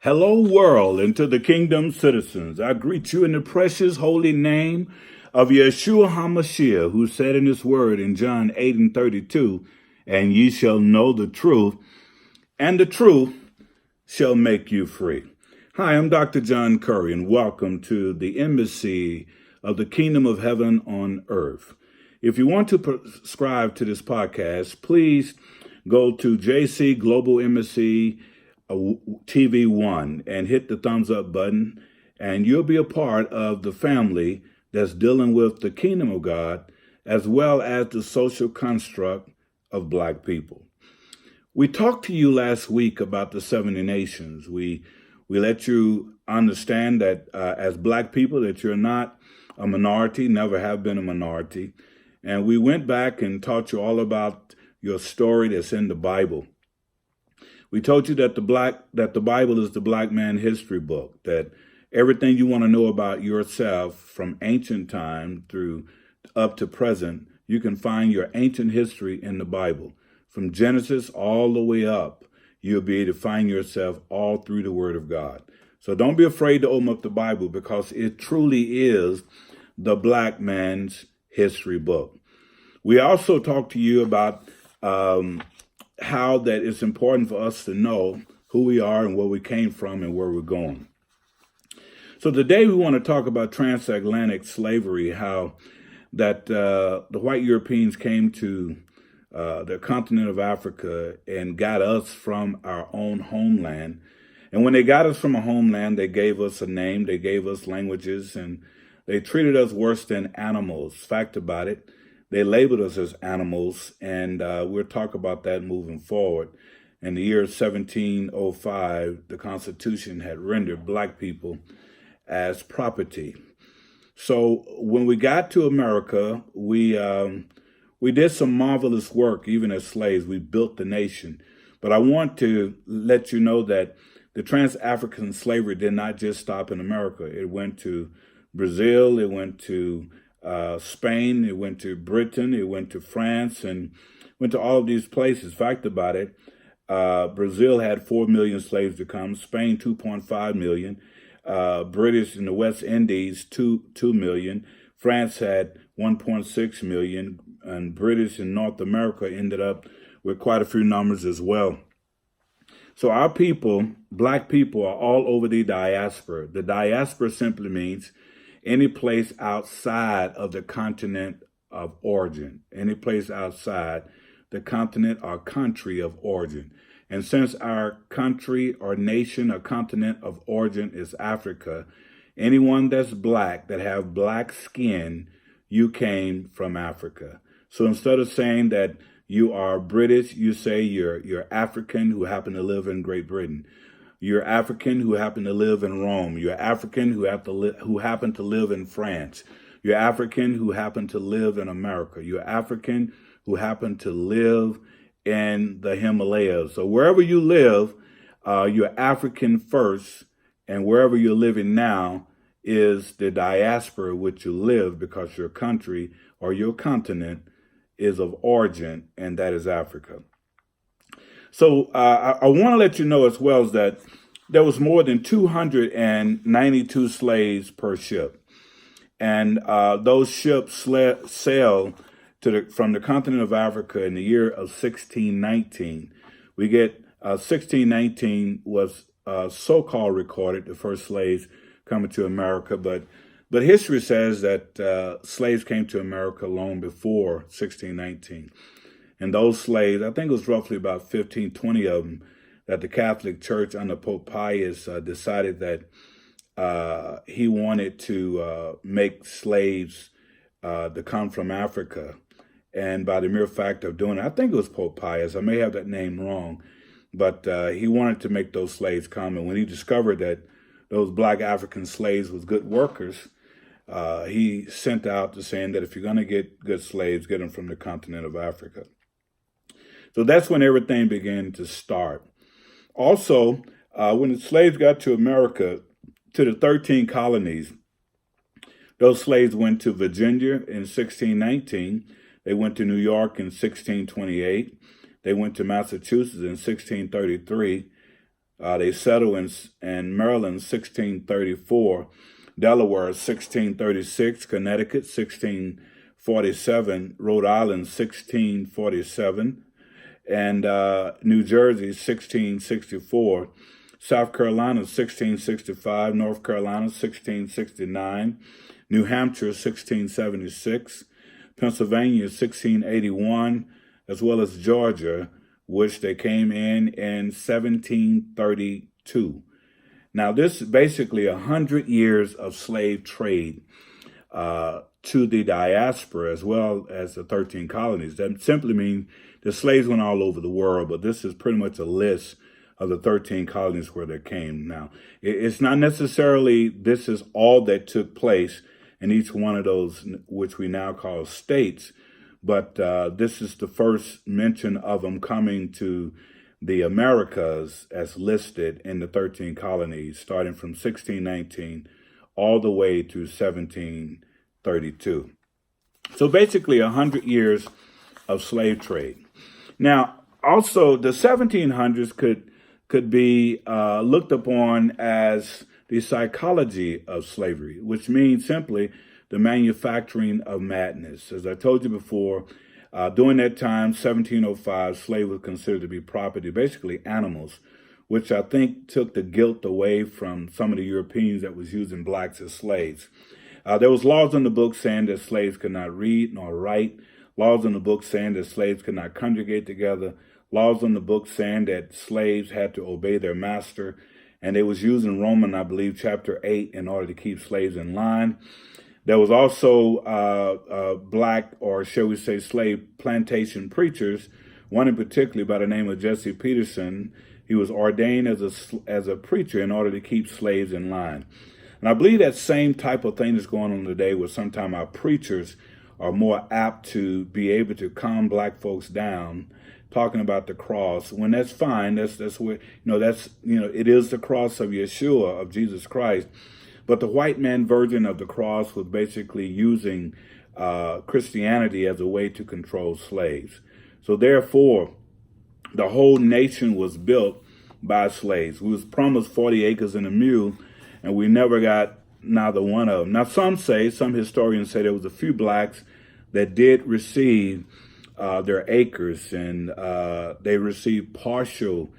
Hello, world, and to the kingdom citizens. I greet you in the precious holy name of Yeshua HaMashiach, who said in his word in John 8 and 32, and ye shall know the truth, and the truth shall make you free. Hi, I'm Dr. John Curry, and welcome to the embassy of the kingdom of heaven on earth. If you want to subscribe to this podcast, please go to JC Global Embassy TV1 and hit the thumbs up button, and you'll be a part of the family that's dealing with the kingdom of God as well as the social construct of Black people. We talked to you last week about the 70 nations. We let you understand that as Black people that you're not a minority, never have been a minority. And we went back and taught you all about your story that's in the Bible. We told you that the Bible is the Black man history book, that everything you want to know about yourself from ancient time through up to present, you can find your ancient history in the Bible. From Genesis all the way up, you'll be able to find yourself all through the Word of God. So don't be afraid to open up the Bible, because it truly is the Black man's history book. We also talked to you about how that it's important for us to know who we are and where we came from and where we're going. So today we want to talk about transatlantic slavery, how that the white Europeans came to the continent of Africa and got us from our own homeland. And when they got us from a homeland, they gave us a name, they gave us languages, and they treated us worse than animals. Fact about it, they labeled us as animals, and we'll talk about that moving forward. In the year 1705, the Constitution had rendered Black people as property. So when we got to America, we did some marvelous work, even as slaves. We built the nation. But I want to let you know that the trans-African slavery did not just stop in America. It went to Brazil, it went to Spain, it went to Britain, it went to France, and went to all of these places. Fact about it, Brazil had 4 million slaves to come, Spain 2.5 million, British in the West Indies 2 million, France had 1.6 million, and British in North America ended up with quite a few numbers as well. So our people, Black people, are all over the diaspora. The diaspora simply means any place outside of the continent of origin, any place outside the continent or country of origin. And since our country or nation or continent of origin is Africa, anyone that's Black, that have Black skin, you came from Africa. So instead of saying that you are British, you say you're African who happen to live in Great Britain. You're African who happen to live in Rome. You're African who happen to live in France. You're African who happen to live in America. You're African who happen to live in the Himalayas. So wherever you live, you're African first, and wherever you're living now is the diaspora which you live, because your country or your continent is of origin, and that is Africa. So I want to let you know as well as that there was more than 292 slaves per ship. And those ships sailed from the continent of Africa in the year of 1619. We get 1619 was so-called recorded, the first slaves coming to America, but history says that slaves came to America long before 1619. And those slaves, I think it was roughly about 15, 20 of them, that the Catholic Church under Pope Pius decided that he wanted to make slaves to come from Africa. And by the mere fact of doing it, I think it was Pope Pius, I may have that name wrong, but he wanted to make those slaves come. And when he discovered that those Black African slaves was good workers, he sent out the saying that if you're going to get good slaves, get them from the continent of Africa. So that's when everything began to start. Also, when the slaves got to America, to the 13 colonies, those slaves went to Virginia in 1619. They went to New York in 1628. They went to Massachusetts in 1633. They settled in Maryland 1634, Delaware 1636, Connecticut 1647, Rhode Island 1647, and New Jersey 1664, South Carolina 1665, North Carolina 1669, New Hampshire 1676, Pennsylvania 1681, as well as Georgia, which they came in 1732. Now, this is basically 100 years of slave trade to the diaspora as well as the 13 colonies. That simply means the slaves went all over the world, but this is pretty much a list of the 13 colonies where they came. Now, it's not necessarily this is all that took place in each one of those, which we now call states, but this is the first mention of them coming to the Americas as listed in the 13 colonies, starting from 1619 all the way to 1732. So basically 100 years of slave trade. Now, also the 1700s could be looked upon as the psychology of slavery, which means simply the manufacturing of madness. As I told you before, during that time, 1705, slaves were considered to be property, basically animals, which I think took the guilt away from some of the Europeans that was using blacks as slaves. There was laws in the book saying that slaves could not read nor write, laws in the book saying that slaves could not conjugate together, laws in the book saying that slaves had to obey their master, and they was using Roman, I believe, chapter 8 in order to keep slaves in line. There was also black, or shall we say, slave plantation preachers, one in particular by the name of Jesse Peterson. He was ordained as a preacher in order to keep slaves in line. And I believe that same type of thing is going on today, where sometimes our preachers are more apt to be able to calm black folks down, talking about the cross, when that's fine. That's where, it is the cross of Yeshua, of Jesus Christ. But the white man version of the cross was basically using Christianity as a way to control slaves. So therefore, the whole nation was built by slaves. We was promised 40 acres and a mule, and we never got neither one of them. Now, some historians say there was a few blacks that did receive their acres, and they received partial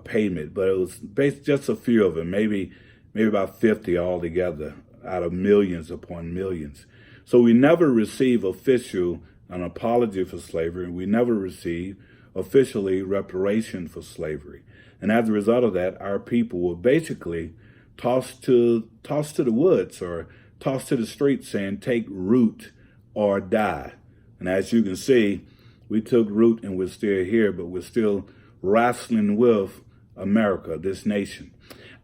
payment, but it was just a few of them, maybe about 50 altogether out of millions upon millions. So we never received an apology for slavery, and we never received officially reparation for slavery. And as a result of that, our people were basically tossed to the woods or tossed to the streets, saying, take root or die. And as you can see, we took root and we're still here, but we're still wrestling with America, this nation.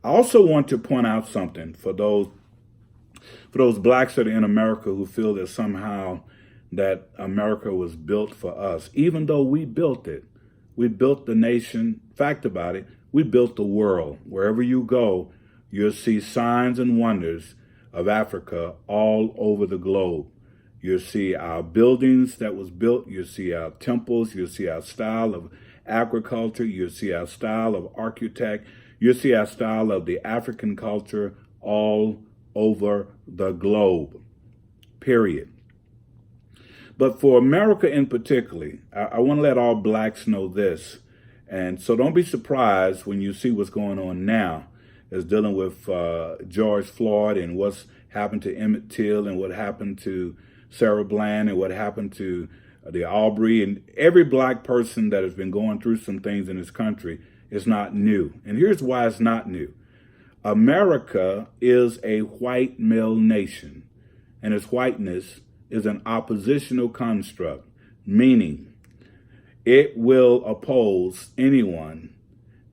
I also want to point out something for those blacks that are in America who feel that somehow that America was built for us, even though we built it. We built the nation. Fact about it, we built the world. Wherever you go, you'll see signs and wonders of Africa all over the globe. You'll see our buildings that was built. You'll see our temples. You'll see our style of agriculture. You'll see our style of architect. You'll see our style of the African culture all over the globe, period. But for America in particular, I want to let all blacks know this. And so don't be surprised when you see what's going on now as dealing with George Floyd and what's happened to Emmett Till and what happened to Sarah Bland and what happened to the Aubrey, and every black person that has been going through some things in this country is not new. And here's why it's not new. America is a white male nation, and its whiteness is an oppositional construct, meaning it will oppose anyone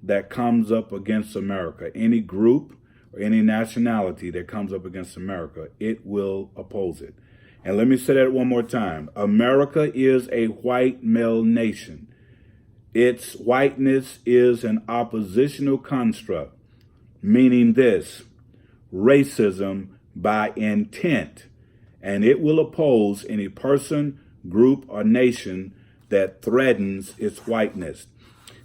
that comes up against America, any group or any nationality that comes up against America, it will oppose it. And let me say that one more time. America is a white male nation. Its whiteness is an oppositional construct, meaning this: racism by intent. And it will oppose any person, group, or nation that threatens its whiteness.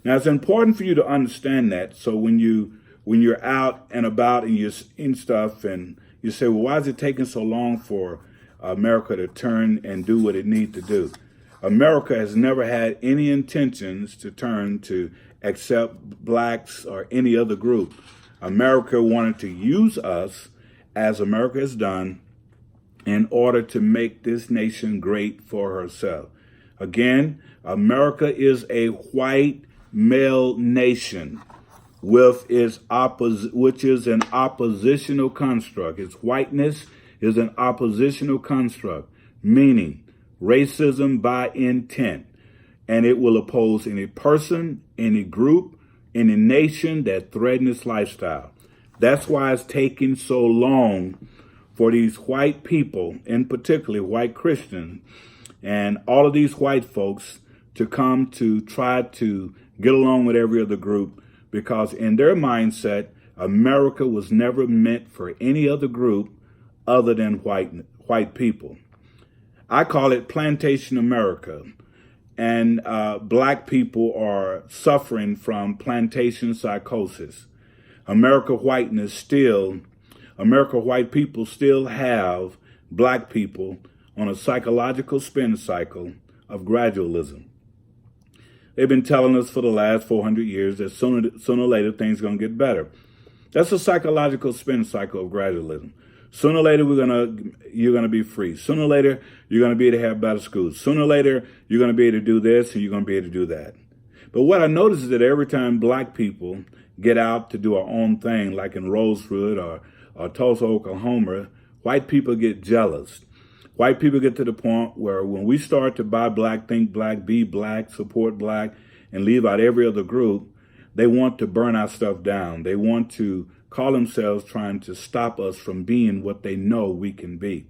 Now, it's important for you to understand that. So when you're out and about and you're in stuff and you say, well, why is it taking so long for America to turn and do what it needs to do? America has never had any intentions to turn to accept blacks or any other group. America wanted to use us, as America has done, in order to make this nation great for herself. Again, America is a white male nation with which is an oppositional construct. Its whiteness is an oppositional construct, meaning racism by intent, and it will oppose any person, any group, any nation that threaten its lifestyle. That's why it's taking so long for these white people, in particularly white Christians, and all of these white folks to come to try to get along with every other group, because in their mindset, America was never meant for any other group other than white people. I call it Plantation America, and black people are suffering from plantation psychosis. America white people still have black people on a psychological spin cycle of gradualism. They've been telling us for the last 400 years that sooner or later things are going to get better. That's a psychological spin cycle of gradualism. Sooner or later you're gonna be free. Sooner or later you're gonna be able to have better schools. Sooner or later you're gonna be able to do this and you're gonna be able to do that. But what I notice is that every time black people get out to do our own thing, like in Rosewood or Tulsa, Oklahoma, white people get jealous. White people get to the point where when we start to buy black, think black, be black, support black, and leave out every other group, they want to burn our stuff down. They want to call themselves trying to stop us from being what they know we can be.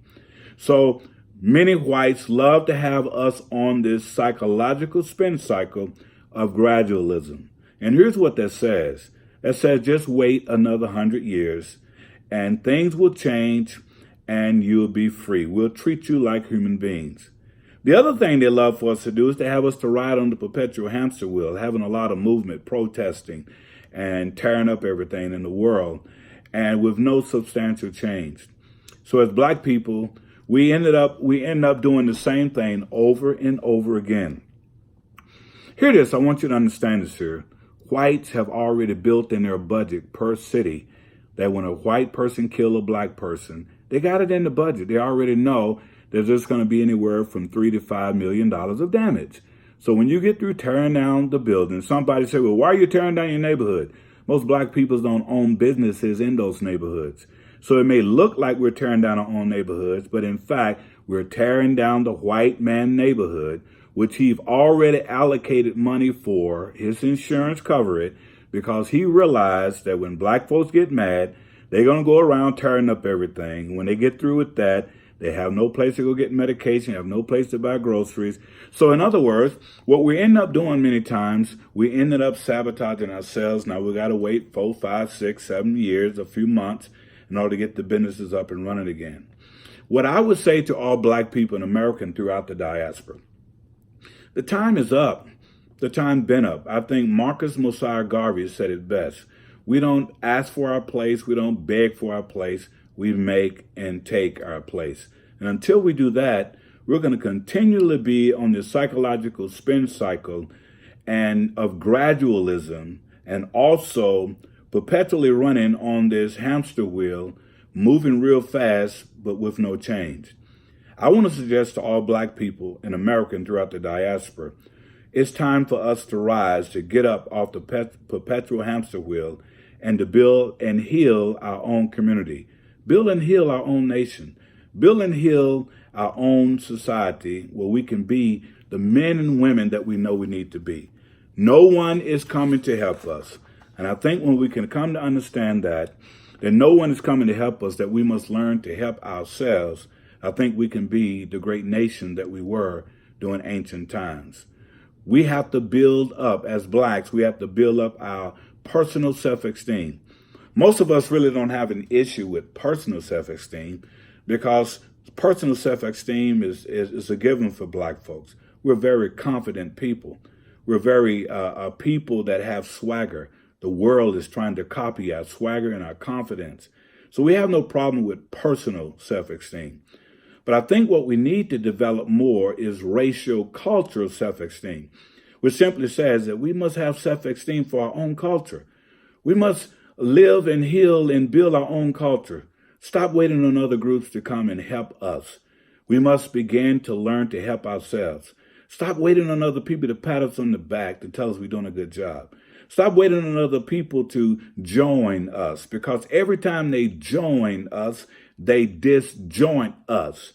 So many whites love to have us on this psychological spin cycle of gradualism. And here's what that says. That says just wait another 100 years and things will change and you'll be free. We'll treat you like human beings. The other thing they love for us to do is to have us to ride on the perpetual hamster wheel, having a lot of movement, protesting, and tearing up everything in the world, and with no substantial change. So as black people, we end up doing the same thing over and over again. Hear this, I want you to understand this here. Whites have already built in their budget per city that when a white person kills a black person, they got it in the budget. They already know there's just going to be anywhere from $3 to $5 million of damage. So when you get through tearing down the building, somebody say, well, why are you tearing down your neighborhood? Most black people don't own businesses in those neighborhoods. So it may look like we're tearing down our own neighborhoods, but in fact, we're tearing down the white man neighborhood, which he's already allocated money for. His insurance cover it because he realized that when black folks get mad, they're going to go around tearing up everything. When they get through with that, they have no place to go get medication, have no place to buy groceries. So in other words, what we end up doing many times, we ended up sabotaging ourselves. Now we got to wait 4, 5, 6, 7 years, a few months in order to get the businesses up and running again. What I would say to all black people in America and throughout the diaspora, the time is up. The time been up. I think Marcus Mosiah Garvey said it best. We don't ask for our place. We don't beg for our place. We make and take our place. And until we do that, we're going to continually be on this psychological spin cycle and of gradualism, and also perpetually running on this hamster wheel, moving real fast, but with no change. I want to suggest to all black people in America and throughout the diaspora, it's time for us to rise, to get up off the perpetual hamster wheel and to build and heal our own community, build and heal our own nation, build and heal our own society where we can be the men and women that we know we need to be. No one is coming to help us. And I think when we can come to understand that no one is coming to help us, that we must learn to help ourselves, I think we can be the great nation that we were during ancient times. We have to build up, as blacks, we have to build up our personal self-esteem. Most of us really don't have an issue with personal self-esteem because personal self-esteem is a given for black folks. We're very confident people. We're very people that have swagger. The world is trying to copy our swagger and our confidence. So we have no problem with personal self-esteem. But I think what we need to develop more is racial cultural self-esteem, which simply says that we must have self-esteem for our own culture. We must live and heal and build our own culture. Stop waiting on other groups to come and help us. We must begin to learn to help ourselves. Stop waiting on other people to pat us on the back to tell us we're doing a good job. Stop waiting on other people to join us, because every time they join us, they disjoint us.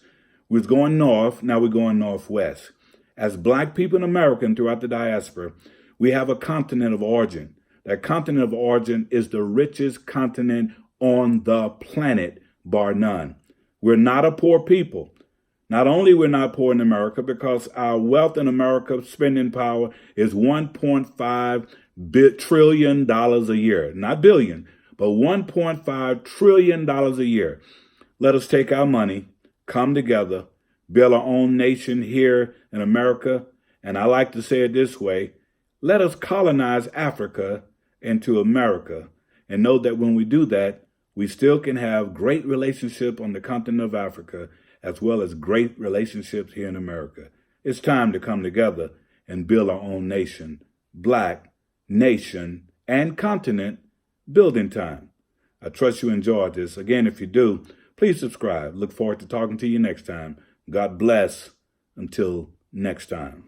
We was going north, now we're going northwest. As black people in America and throughout the diaspora, we have a continent of origin. That continent of origin is the richest continent on the planet, bar none. We're not a poor people. Not only we're not poor in America, because our wealth in America, spending power, is $1.5 trillion a year. Not billion, but $1.5 trillion a year. Let us take our money, come together, build our own nation here in America. And I like to say it this way: let us colonize Africa into America, and know that when we do that, we still can have great relationships on the continent of Africa, as well as great relationships here in America. It's time to come together and build our own nation. Black nation and continent building time. I trust you enjoyed this. Again, if you do, please subscribe. Look forward to talking to you next time. God bless. Until next time.